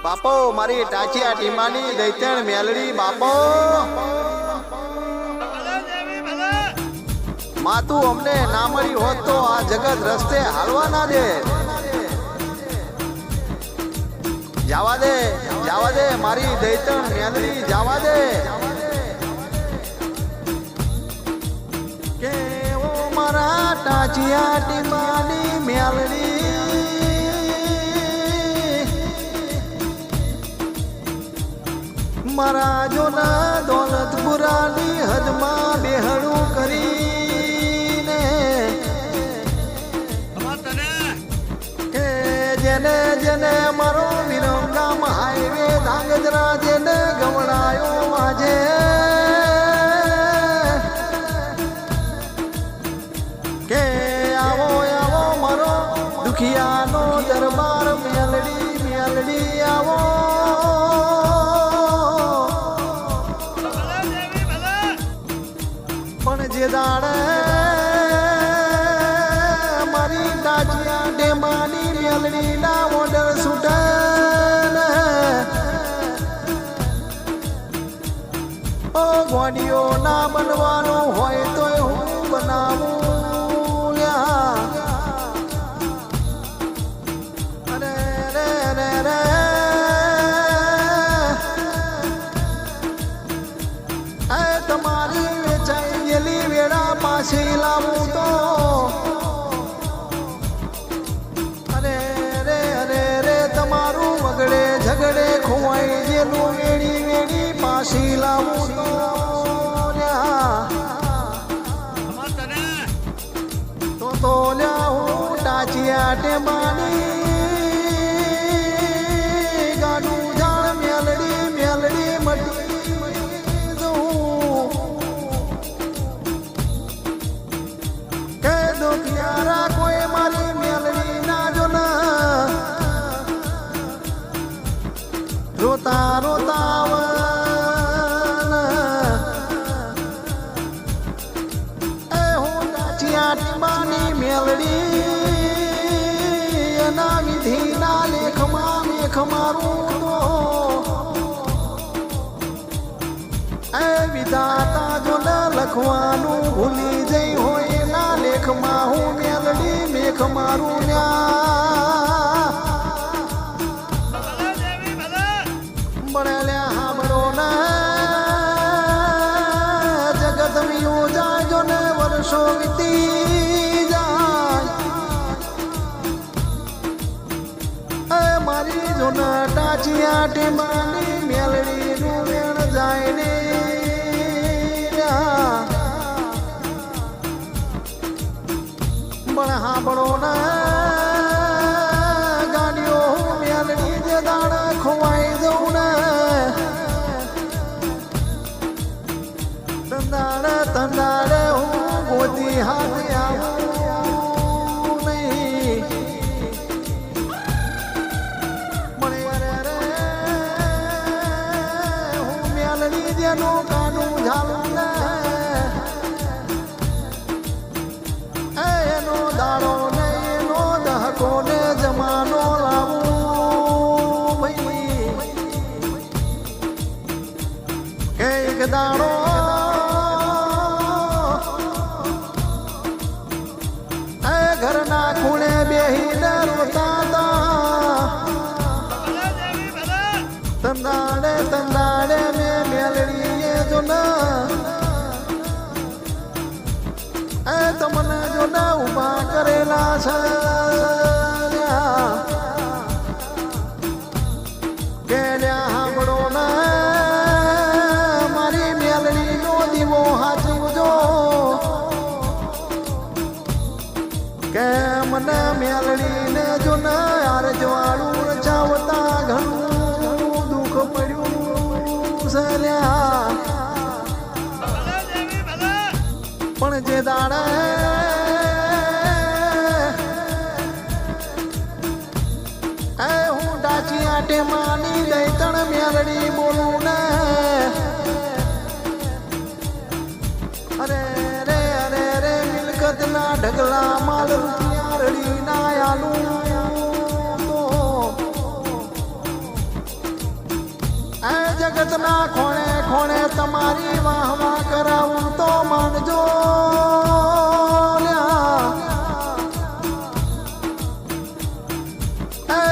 બાપો મારી ટાચિયા ટીમાની દૈતણ મેલડી બાપો માતું અમને ના મળી હોત તો આ જગત રસ્તે હાલવા ના દે. જાવા દે મારી દૈતણ મેલડી જાવા દે. કે ઓ મારા ટાચિયા ટીમાની મેલડી મારા જોના દોલતપુરાની હદમાં બેહણું કરીને કે જેને જેને મારો વિરમગામ હાઈવે ધાંગધ્રા જેને ગવડાયો આજે કે આવો આવો મારો દુખિયાનો દરબાર મેલડી મેલડી આવો. પણ જે દાડે મારી ટાચિયા ટેમાની મેલડીના ઓર્ડર છૂટે ઓ ગોડીઓ ના બનવાનો હોય તો હું બનાવું લ્યા. અરે રે રે રે તમારી વેચાઈ ગયેલી વેળા પાછી લાવું તો અરે રે અરે રે તમારું વગડે ઝગડે ખોવાઈ ગયેલું વેડી વેડી પાછી લાવું તો તો લ્યા હું ટાચિયા ટેમાની ગાડું જાણ મેલડી મેલડી મટી કોઈ મારી મેલડી ના જો રોતા રોતા એ હું ટાચિયા ટીમાની મેલડી એના વિધિના લેખમાં મેખ મારું તો એ વિધાતા જો ન લખવાનું ભૂલી જઈ હોય ના લેખમાં હું મેલડી મેખ મારું બળેલ્યા હામરો ને જગત મિયું જાજો ને વર્ષો વીતી જાય એ મારી જો ને ટાચિયા ટીમાની મેલડી નું વેણ જાય ને પણ હાંભળો ને ગાડીઓ મેલડી જે દાડ ખોવાઈ જવું ને તંદાડે હું ગોતી હાથ આવું નહીં. મને અરે રે હું મેલડી જેનું કાનું ઝાલું ને એનો દાડો ને એનો દહકો ને જમાનો લાવું ભાઈ કે એક દાડો એ ઘરના ખૂણે બેહીને રોતા હતા તંદાડે મેં મેલડીએ જો ના એ તમને જો ના ઉભા કરેલા છે કે સાંભળો ને મારી મેલડી નો દીવો હાચવજો કે મને મેલડી ને જો ને યાર જવાળું રચાવતા ઘણું દુઃખ પડ્યું છે લ્યા. પણ જે દાડે એ હું ટાચિયા ટેમાની દૈતણ મેલડી બોલું ને અરે રે અરે રે મિલકત ના ઢગલા માલ રૂપિયા રડી ના આલું તો જગતના ખોણે ખોણે તમારી વાહ વાહ કરાવું તો માનજો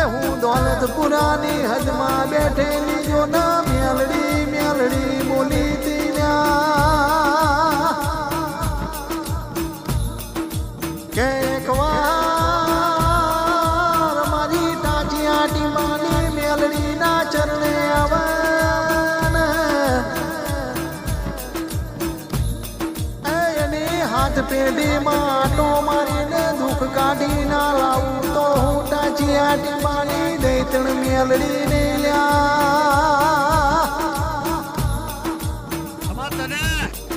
હું દોલતપુરાની હદમાં બેઠેલી જો ના મેલડી મેલડી બોલી કે એક વાર મારી ટાચિયા ટીમાની મેલડી ના ચરણે આવન એની હાથ પેઢીમાં આટો મારીને દુઃખ કાઢી ના લાવું તો હું ટાચિયા ટીમાની દૈતણ મેલડી ને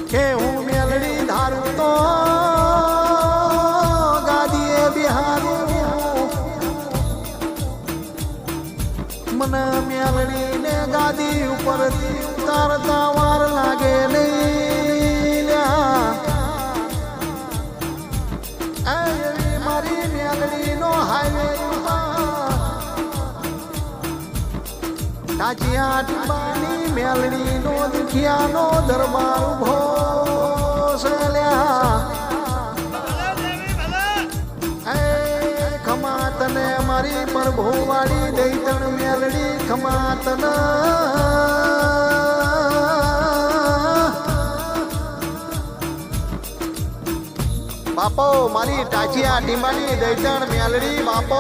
કે હું મેલડી ધારું તો ગાદીએ બિહારું મને મેલડી ને ગાદી ઉપરથી ઉતારતા વાર લાગે નહીં એવી મારી મેલડી નો હાઈવે ટાચિયા ટીમાની મેલડી નો દુખિયાનો દરબાર ઉભો ખમા તને મારી પ્રભુવાળી દૈતણ મેલડી ખમા તન બાપો મારી ટાચિયા ટીમાની દૈતણ મેલડી બાપો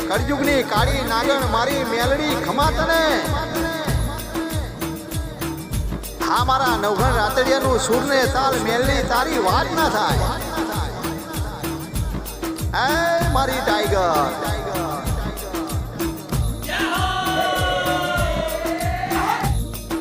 કળયુગની કાળી નાગણ મારી મેલડી ખમા તને હા મારા નવઘણ રાતડિયાનું સૂરને તાલ મેલડી તારી વાત ના થાય એ મારી ટાઈગર